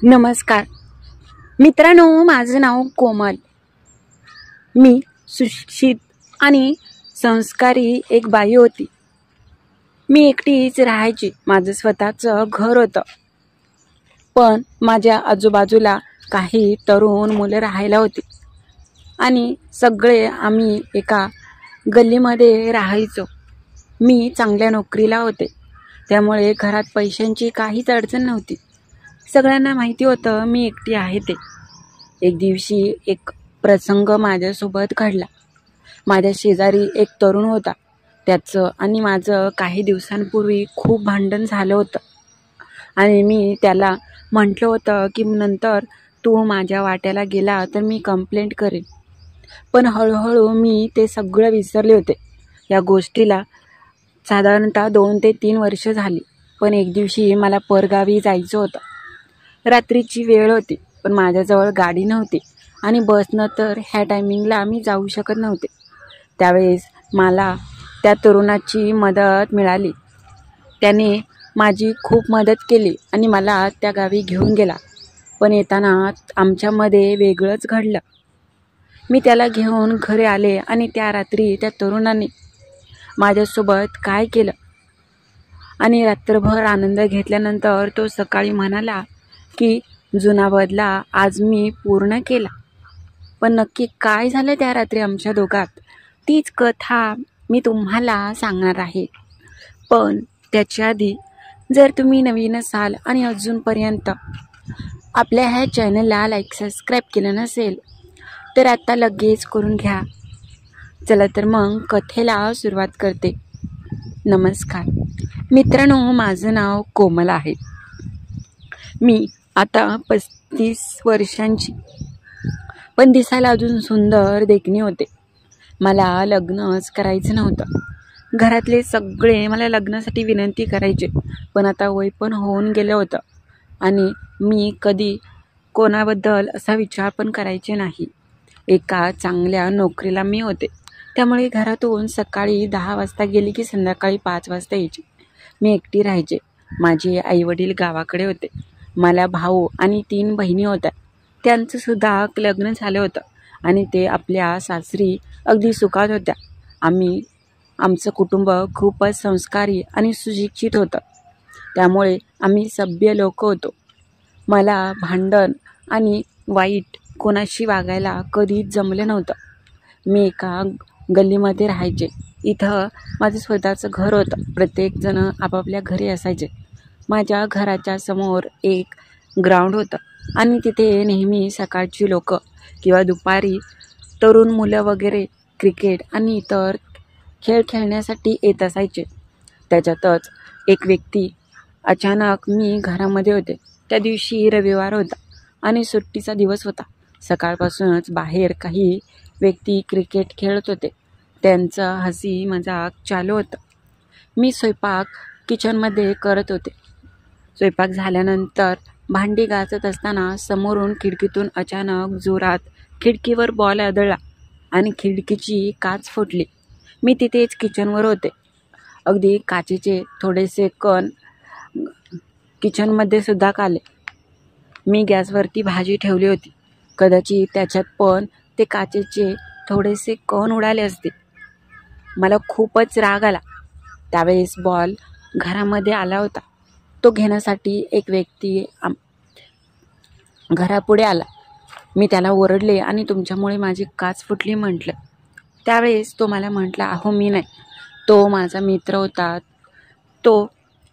नमस्कार मित्रांनो, माझं नाव कोमल. मी सुशिक्षित आणि संस्कारी एक बाई होती. मी एकटीच राहायची. माझं स्वतःचं घर होतं, पण माझ्या आजूबाजूला काही तरुण मुलं राहायला होती आणि सगळे आम्ही एका गल्लीमध्ये राहायचो. मी चांगल्या नोकरीला होते, त्यामुळे घरात पैशांची काहीच अडचण नव्हती. सगळ्यांना माहिती होतं मी एकटी आहे ते. एक दिवशी एक प्रसंग माझ्यासोबत घडला. माझ्या शेजारी एक तरुण होता. त्याचं आणि माझं काही दिवसांपूर्वी खूप भांडण झालं होतं आणि मी त्याला म्हटलं होतं की नंतर तू माझ्या वाट्याला गेला तर मी कंप्लेंट करेन. पण हळूहळू मी ते सगळं विसरले होते. या गोष्टीला साधारणतः 2 ते 3 वर्ष झाली. पण एक दिवशी मला परगावी जायचं होतं. रात्रीची वेळ होती, पण माझ्याजवळ गाडी नव्हती आणि बसनं तर ह्या टायमिंगला मी जाऊ शकत नव्हते. त्यावेळेस मला त्या तरुणाची मदत मिळाली. त्याने माझी खूप मदत केली आणि मला त्या गावी घेऊन गेला. पण येताना आमच्यामध्ये वेगळंच घडलं. मी त्याला घेऊन घरी आले आणि त्या रात्री त्या तरुणाने माझ्यासोबत काय केलं आणि रात्रभर आनंद घेतल्यानंतर तो सकाळी म्हणाला की जुना बदला आज मी पूर्ण केला. पण नक्की काय झालं त्या रात्री आमच्या दोघात, तीच कथा मी तुम्हाला सांगणार आहे. पण त्याच्या आधी जर तुम्ही नवीन असाल आणि अजूनपर्यंत आपल्या ह्या चॅनलला सबस्क्राईब केलं नसेल तर आता लगेच करून घ्या. चला तर मग कथेला सुरुवात करते. नमस्कार मित्रांनो, माझं नाव कोमल आहे. मी आता 35 वर्षांची, पण दिसायला अजून सुंदर देखणी होते. मला लग्नच करायचं नव्हतं. घरातले सगळे मला लग्नासाठी विनंती करायचे, पण आता वय पण होऊन गेलं होतं आणि मी कधी कोणाबद्दल असा विचार पण करायचे नाही. एका चांगल्या नोकरीला मी होते, त्यामुळे घरातून सकाळी 10 वाजता गेली की संध्याकाळी 5 वाजता यायची. मी एकटी राहायचे. माझे आईवडील गावाकडे होते. मला भाऊ आणि 3 बहिणी होत्या. त्यांचंसुद्धा लग्न झालं होतं आणि ते आपल्या सासरी अगदी सुखात होत्या. आमचं कुटुंब खूपच संस्कारी आणि सुशिक्षित होतं, त्यामुळे आम्ही सभ्य लोक होतो. मला भांडण आणि वाईट कोणाशी वागायला कधीच जमलं नव्हतं. मी एका गल्लीमध्ये राहायचे. इथं माझं स्वतःचं घर होतं. प्रत्येकजण आपापल्या घरी असायचे. माझ्या घराच्या समोर एक ग्राउंड होतं आणि तिथे नेहमी सकाळची लोक किंवा दुपारी तरुण मुलं वगैरे क्रिकेट आणि इतर खेळ खेळण्यासाठी येत असायचे. त्याच्यातच एक व्यक्ती अचानक, मी घरामध्ये होते. त्या दिवशी रविवार होता आणि सुट्टीचा दिवस होता. सकाळपासूनच बाहेर काही व्यक्ती क्रिकेट खेळत होते. त्यांचं हसी मजाक चालू होतं. मी स्वयंपाक किचनमध्ये करत होते. स्वयंपाक झाल्यानंतर भांडी घासत असताना समोरून खिडकीतून अचानक जोरात खिडकीवर बॉल आदळला आणि खिडकीची काच फुटली. मी तिथेच किचनवर होते. अगदी काचेचे थोडेसे कण किचनमध्ये सुद्धा आले. मी गॅसवरती भाजी ठेवली होती. कदाचित त्याच्यात पण ते काचेचे थोडेसे कण उडाले असतील. मला खूपच राग आला. त्यावेळेस बॉल घरामध्ये आला होता. तो घेण्यासाठी एक व्यक्ती घरापुढे आला. मी त्याला ओरडले आणि तुमच्यामुळे माझी काच फुटली म्हटलं. त्यावेळेस तो मला म्हटला, अहो मी नाही, तो माझा मित्र होता, तो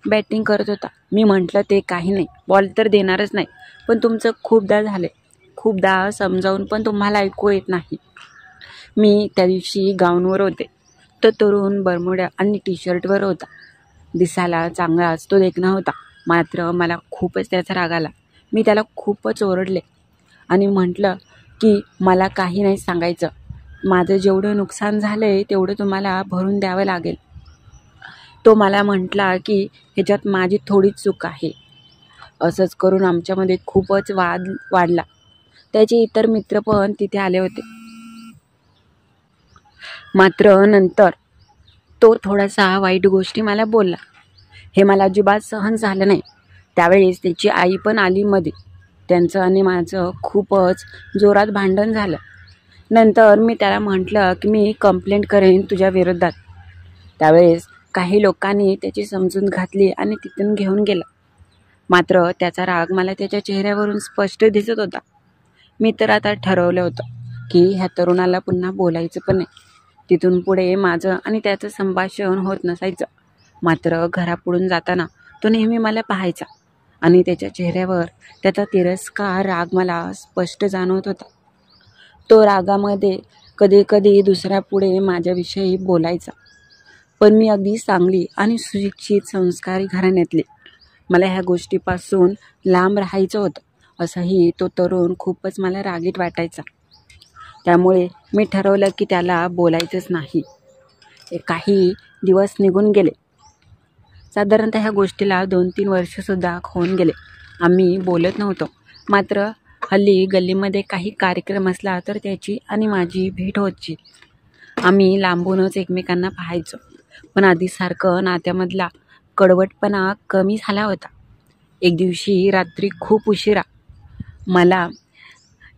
बॅटिंग करत होता. मी म्हटलं ते काही नाही, बॉल तर देणारच नाही, पण तुमचं खूपदा झाले, खूपदा समजावून पण तुम्हाला ऐकू येत नाही. मी त्या दिवशी गाऊनवर होते. तो तरुण बरमुड्या आणि टी-शर्टवर होता. दिसायला चांगलाच तो देखणा होता. मात्र मला खूपच त्याचा राग आला. मी त्याला खूपच ओरडले आणि म्हटलं की मला काही नाही सांगायचं. माझं जेवढं नुकसान झालं आहे तेवढं तुम्हाला भरून द्यावं लागेल. तो मला म्हटला की ह्याच्यात माझी थोडीच चूक आहे. असंच करून आमच्यामध्ये खूपच वाद वाढला. त्याचे इतर मित्र पण तिथे आले होते. मात्र नंतर तो थोडासा वाईट गोष्टी मला बोलला. हे मला अजिबात सहन झालं नाही. त्यावेळेस त्याची आई पण आली मध्ये. त्यांचं आणि माझं खूपच जोरात भांडण झालं. नंतर मी त्याला म्हटलं की मी कंप्लेंट करेन तुझ्या विरोधात. त्यावेळेस काही लोकांनी त्याची समजून घातली आणि तिथून घेऊन गेला. मात्र त्याचा राग मला त्याच्या चेहऱ्यावरून स्पष्ट दिसत होता. मी तर आता ठरवलं होतं की ह्या तरुणाला पुन्हा बोलायचं पण नाही. तिथून पुढे माझं आणि त्याचं संभाषण होत नसायचं. मात्र घरापुढून जाताना तो नेहमी मला पाहायचा आणि त्याच्या चेहऱ्यावर त्याचा तिरस्कार, राग मला स्पष्ट जाणवत होता. तो रागामध्ये कधी कधी दुसऱ्यापुढे माझ्याविषयी बोलायचा. पण मी अगदी चांगली आणि सुशिक्षित संस्कारी घराण्यातली. मला ह्या गोष्टीपासून लांब राहायचं होतं. असंही तो तरुण खूपच मला रागीट वाटायचा. त्यामुळे मी ठरवलं की त्याला बोलायचंच नाही. काही दिवस निघून गेले. साधारणतः ह्या गोष्टीला 2-3 वर्षसुद्धा होऊन गेले. आम्ही बोलत नव्हतो. मात्र हल्ली गल्लीमध्ये काही कार्यक्रम असला तर त्याची आणि माझी भेट व्हायची. आम्ही लांबूनच एकमेकांना पाहायचो. पण आधीसारखं नात्यामधला कडवटपणा कमी झाला होता. एक दिवशी रात्री खूप उशिरा मला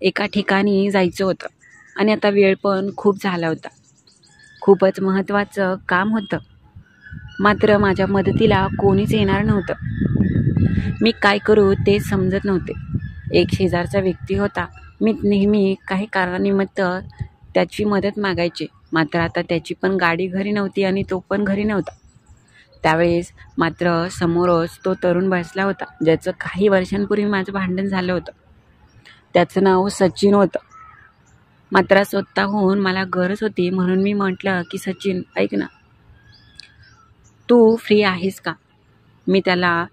एका ठिकाणी जायचं होतं आणि आता वेळ पण खूप झाला होता. खूपच महत्त्वाचं काम होतं. मात्र माझ्या मदतीला कोणीच येणार नव्हतं. मी काय करू ते समजत नव्हते. एक शेजारचा व्यक्ती होता. मी नेहमी काही कारणानिमित्त त्याची मदत मागायचे. मात्र आता त्याची पण गाडी घरी नव्हती आणि तो पण घरी नव्हता. त्यावेळेस मात्र समोरच तो तरुण बसला होता, ज्याचं काही वर्षांपूर्वी माझं भांडण झालं होतं. त्याचं नाव सचिन होतं. मात्र स्वतःहून मला गरज होती म्हणून मी म्हटलं की सचिन, ऐक ना, तू फ्री आहेस का? मी त्याला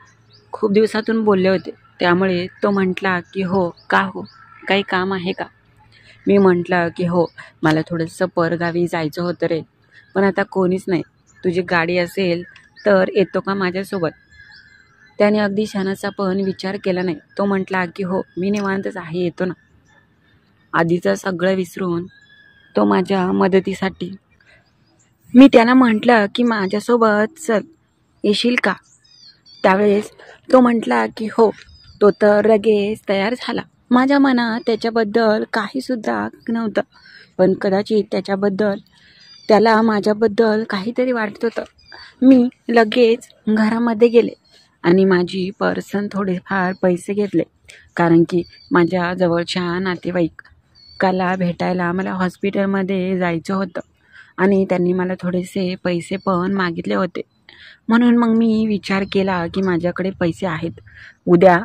खूप दिवसातून बोलले होते. त्यामुळे तो म्हटला की हो. का हो, काही काम आहे का? मी म्हटलं की हो, मला थोडंसं परगावी जायचं होतं रे, पण आता कोणीच नाही. तुझी गाडी असेल तर येतो का माझ्यासोबत? त्याने अगदी क्षणाचा पण विचार केला नाही. तो म्हटला की हो, मी निवांतच आहे, येतो ना. आधीचं सगळं विसरून तो माझ्या मदतीसाठी. मी त्याला म्हटलं की माझ्यासोबत चल, येशील का? त्यावेळेस तो म्हटला की हो. तो तर लगेच तयार झाला. माझ्या मनात त्याच्याबद्दल काहीसुद्धा नव्हतं, पण कदाचित त्याला माझ्याबद्दल काहीतरी वाटत होतं. मी लगेच घरामध्ये गेले आणि माझी पर्सन थोडेफार पैसे घेतले, कारण की माझ्या जवळच्या नातेवाईकाला भेटायला मला हॉस्पिटलमध्ये जायचं होतं आणि त्यांनी मला थोडेसे पैसे पण मागितले होते. म्हणून मग मी विचार केला की माझ्याकडे पैसे आहेत. उद्या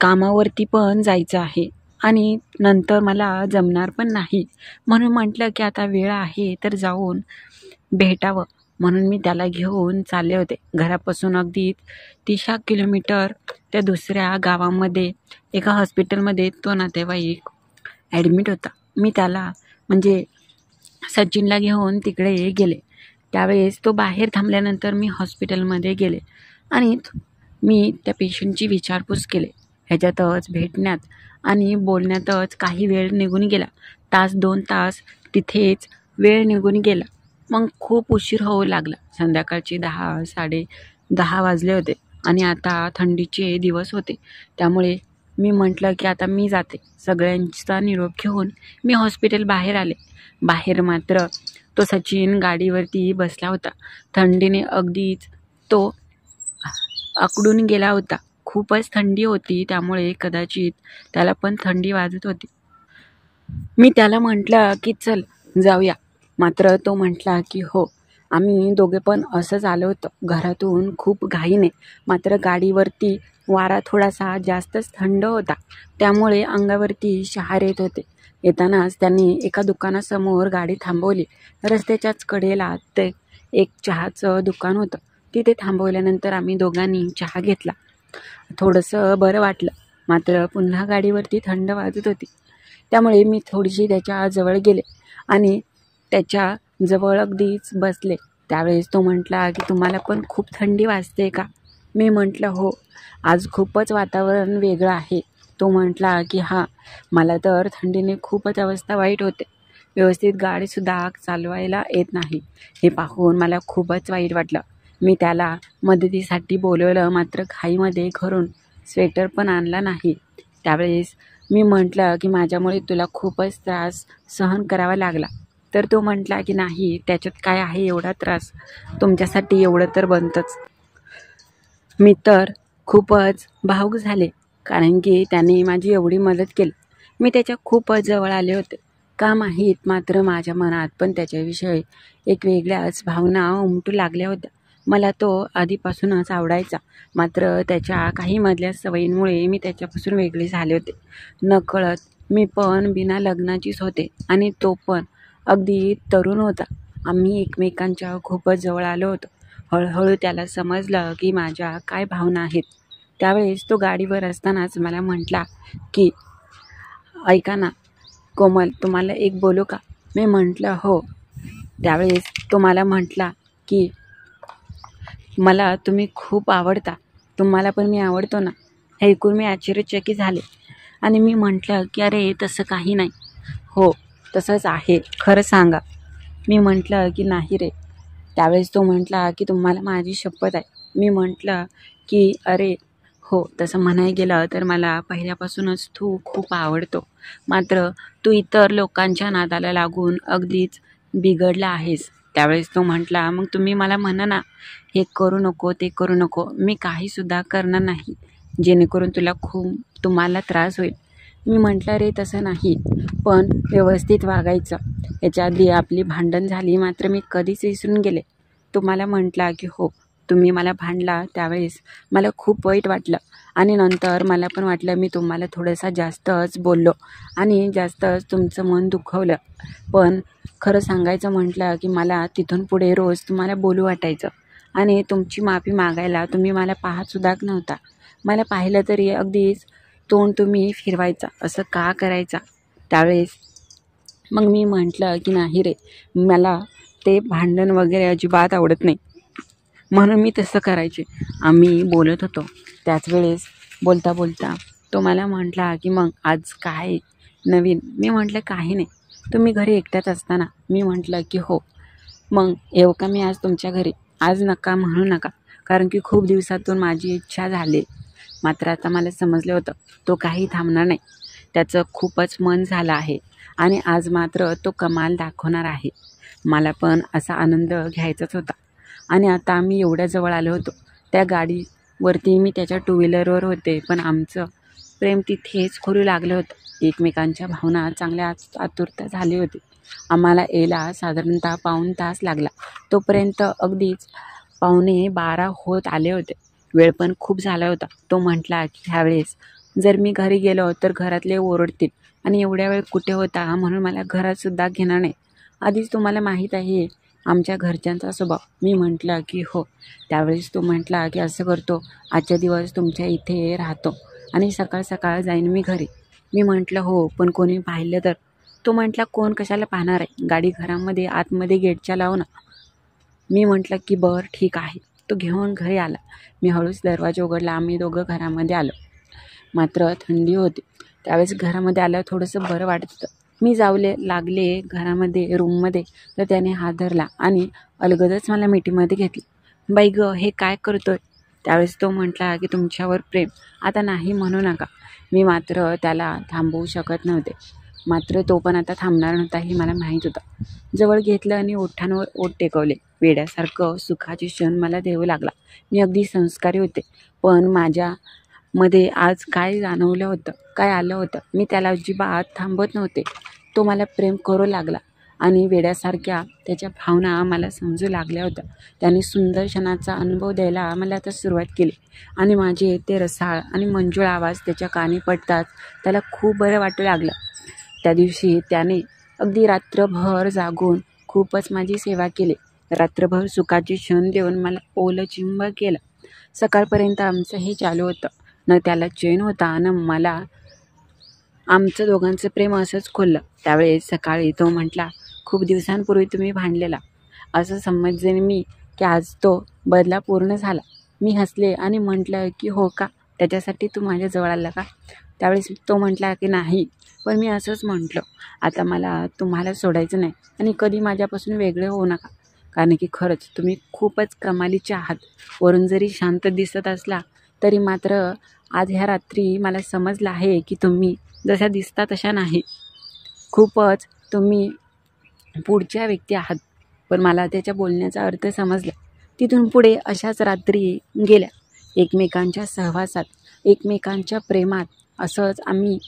कामावरती पण जायचं आहे आणि नंतर मला जमणार पण नाही. म्हणून म्हटलं की आता वेळ आहे तर जाऊन भेटावं. म्हणून मी त्याला घेऊन चालले होते. घरापासून अगदी 30 किलोमीटर त्या दुसऱ्या गावामध्ये एका हॉस्पिटलमध्ये तो नातेवाईक ॲडमिट होता. मी त्याला म्हणजे सचिनला घेऊन तिकडे गेले. त्यावेळेस तो बाहेर थांबल्यानंतर मी हॉस्पिटलमध्ये गेले आणि मी त्या पेशंटची विचारपूस केली. ह्याच्यातच भेटण्यात आणि बोलण्यातच काही वेळ निघून गेला. 1-2 तास तिथेच वेळ निघून गेला. मग खूप उशीर होऊ लागला. संध्याकाळचे 10-10:30 वाजले होते आणि आता थंडीचे दिवस होते. त्यामुळे मी म्हटलं की आता मी जाते. सगळ्यांचा निरोप घेऊन मी हॉस्पिटल बाहेर आले. बाहेर मात्र तो सचिन गाडीवरती बसला होता. थंडीने अगदीच तो आकडून गेला होता. खूपच थंडी होती, त्यामुळे कदाचित त्याला पण थंडी वाजत होती. मी त्याला म्हटलं की चल जाऊया. मात्र तो म्हटला की हो. आम्ही दोघे पण असंच आलो होतो घरातून खूप घाईने. मात्र गाडीवरती वारा थोडासा जास्तच थंड होता, त्यामुळे अंगावरती शहारे येत होते. येतानाच त्यांनी एका दुकानासमोर गाडी थांबवली. रस्त्याच्याच कडेला ते एक चहाचं दुकान होतं. तिथे थांबवल्यानंतर आम्ही दोघांनी चहा घेतला. थोडंसं बरं वाटलं. मात्र पुन्हा गाडीवरती थंड वाजत होती. त्यामुळे मी थोडीशी त्याच्या जवळ गेले आणि त्याच्या जवळ अगदीच बसले. त्यावेळेस तो म्हटला की तुम्हाला पण खूप थंडी वाजते का? मी म्हटलं हो, आज खूपच वातावरण वेगळं आहे. तो म्हटला की हां, मला तर थंडीने खूपच अवस्था वाईट होते. व्यवस्थित गाडीसुद्धा चालवायला येत नाही. हे पाहून मला खूपच वाईट वाटलं. मी त्याला मदतीसाठी बोलवलं, मात्र घाईमध्ये घरून स्वेटर पण आणला नाही. त्यावेळेस मी म्हटलं की माझ्यामुळे तुला खूपच त्रास सहन करावा लागला. तर तो म्हटला की नाही, त्याच्यात काय आहे एवढा त्रास, तुमच्यासाठी एवढं तर बनतंच. मी तर खूपच भावूक झाले, कारण की त्याने माझी एवढी मदत केली. मी त्याच्या खूपच जवळ आले होते. का माहीत, मात्र माझ्या मनात पण त्याच्याविषयी एक वेगळ्याच भावना उमटू लागल्या होत्या. मला तो आधीपासूनच आवडायचा, मात्र त्याच्या काही मधल्या सवयींमुळे मी त्याच्यापासून वेगळे झाले होते. नकळत मी पण बिना लग्नाचीच होते आणि तो पण अगदी तरुण होता. आम्ही एकमेकांच्या खूपच जवळ आलो होतो. हळूहळू त्याला समजलं की माझ्या काय भावना आहेत. त्यावेळेस तो गाडीवर असतानाच मला म्हटला की ऐका ना कोमल, तुम्हाला एक बोलू का? मी म्हटलं हो. त्यावेळेस तो मला म्हटला की मला तुम्ही खूप आवडता, तुम्हाला पण मी आवडतो ना. हे ऐकून मी आश्चर्यचकित झाले आणि मी म्हटलं की अरे तसं काही नाही. हो तसंच आहे, खरं सांगा. मी म्हटलं की नाही रे. त्यावेळेस तो म्हटला की तुम्हाला माझी शपथ आहे. मी म्हटलं की अरे हो, तसं म्हणायला गेलं तर मला पहिल्यापासूनच तू खूप आवडतो, मात्र तू इतर लोकांच्या नादाला लागून अगदीच बिघडला आहेस. त्यावेळेस तो म्हटला मग तुम्ही मला म्हणा ना, हे करू नको ते करू नको, मी काहीसुद्धा करणार नाही जेणेकरून तुम्हाला त्रास होईल. मी म्हटलं रे तसं नाही, पण व्यवस्थित वागायचं. याच्या आधी आपली भांडण झाली, मात्र मी कधीच विसरून गेले. तो मला म्हटला की हो, तुम्ही मला भांडला त्यावेळेस मला खूप वाईट वाटलं आणि नंतर मला पण वाटलं मी तुम्हाला थोडंसं जास्तच बोललो आणि जास्तच तुमचं मन दुखवलं. पण खरं सांगायचं म्हटलं की मला तिथून पुढे रोज तुम्हाला बोलू वाटायचं आणि तुमची माफी मागायला तुम्ही मला पाहतसुद्धा नव्हता. मला पाहिलं तरी अगदीच तोंड तुम्ही फिरवायचा, असं का करायचा? त्यावेळेस मग मी म्हटलं की नाही रे, मला ते भांडण वगैरे अजिबात आवडत नाही, म्हणून मी तसं करायचे. आम्ही बोलत होतो त्याच वेळेस बोलता बोलता तो मला म्हटला की मग आज काय नवीन? मी म्हटलं काही नाही, तुम्ही घरी एकट्याच असताना. मी म्हटलं की हो. मग येऊ का मी आज तुमच्या घरी? आज नका म्हणू नका, कारण की खूप दिवसातून माझी इच्छा झाली. मात्र आता मला समजलं होतं तो काही थांबणार नाही. त्याचं खूपच मन झालं आहे आणि आज मात्र तो कमाल दाखवणार आहे. मला पण असा आनंद घ्यायचाच होता आणि आता आम्ही एवढ्या जवळ आलो होतो. त्या गाडीवरती मी त्याच्या टू व्हीलरवर होते, पण आमचं प्रेम तिथेच खोलू लागलं होतं. एकमेकांच्या भावना चांगल्या आतुरता झाली होती. आम्हाला यायला साधारणतः पाऊण तास लागला. तोपर्यंत अगदीच 11:15 होत आले होते. वेळ पण खूप झाला होता. तो म्हटला की ह्यावेळेस जर मी घरी गेलो तर घरातले ओरडतील आणि एवढ्या वेळ कुठे होता म्हणून मला घरातसुद्धा घेणार नाही. आधीच तुम्हाला माहीत आहे आमच्या घरच्यांचा स्वभाव. मी म्हटलं की हो. त्यावेळेस तो म्हटला की असं करतो, आजच्या दिवस तुमच्या इथे राहतो आणि सकाळ सकाळ जाईन मी घरी. मी म्हटलं हो, पण कोणी पाहिलं तर? तो म्हटला कोण कशाला पाहणार आहे, गाडी घरामध्ये आतमध्ये गेटच्या लाव ना. मी म्हटलं की बरं ठीक आहे. तो घेऊन घरी आला. मी हळूच दरवाजा उघडला. आम्ही दोघं घरामध्ये आलो. मात्र थंडी होती. त्यावेळेस घरामध्ये आल्यावर थोडंसं बरं वाटत होतं. मी लागले घरामध्ये रूममध्ये, तर त्याने हात धरला आणि अलगदच मला मिठीमध्ये घेतली. बाई गं, हे काय करतोय? त्यावेळेस तो म्हटला की तुमच्यावर प्रेम, आता नाही म्हणू नका. मी मात्र त्याला थांबवू शकत नव्हते. मात्र तो पण आता थांबणार नव्हता हे मला माहीत होतं. जवळ घेतलं आणि ओठांवर ओठ टेकवले. वेड्यासारखं सुखाचे क्षण मला देऊ लागला. मी अगदी संस्कारी होते, पण माझ्यामध्ये आज काय जाणवलं होतं, काय आलं होतं, मी त्याला अजिबात थांबत नव्हते. तो मला प्रेम करू लागला आणि वेड्यासारख्या त्याच्या भावना मला समजू लागल्या होत्या. त्याने सुंदर क्षणाचा अनुभव द्यायला मला आता सुरुवात केली आणि माझे ते रसाळ आणि मंजूळ आवाज त्याच्या कानी पडताच त्याला खूप बरं वाटू लागलं. त्या दिवशी त्याने अगदी रात्रभर जागून खूपच माझी सेवा केली. रात्रभर सुखाचे क्षण देऊन मला ओलचिंब केलं. सकाळपर्यंत आमचं हे चालू होतं. न त्याला चैन होता न मला. आमचं दोघांचं प्रेम असंच खुललं. त्यावेळेस सकाळी तो म्हटला, खूप दिवसांपूर्वी तुम्ही भांडलेला. असं समजले मी की आज तो बदला पूर्ण झाला. मी हसले आणि म्हटलं की हो का, त्याच्यासाठी तू माझ्याजवळ आला का? त्यावेळेस तो म्हटला की नाही, पण मी असंच म्हटलं, आता मला तुम्हाला सोडायचं नाही आणि कधी माझ्यापासून वेगळे होऊ नका, कारण की खरंच तुम्ही खूपच कमालीचे आहात. वरून जरी शांत दिसत असला तरी मात्र आज ह्या रात्री मला समजलं आहे की तुम्ही जशा दिसता तशा नाही. खूपच तुम्ही पुढच्या व्यक्ती आहात. पण मला त्याच्या बोलण्याचा अर्थ समजला. तिथून पुढे अशाच रात्री गेल्या. एकमेकांच्या सहवासात, एकमेकांच्या प्रेमात असंच आम्ही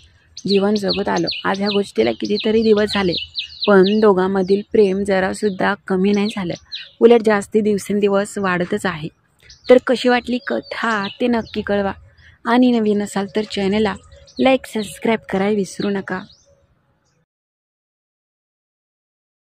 जीवन जगत आलो. आज ह्या गोष्टीला कितीतरी दिवस झाले, पण दोघांमधील प्रेम जरासुद्धा कमी नाही झालं. उलट जास्ती दिवसेंदिवस वाढतच आहे. तर कशी वाटली कथा ते नक्की कळवा. आणि नवीन असाल तर चॅनलला लाईक सबस्क्राईब करायला विसरू नका.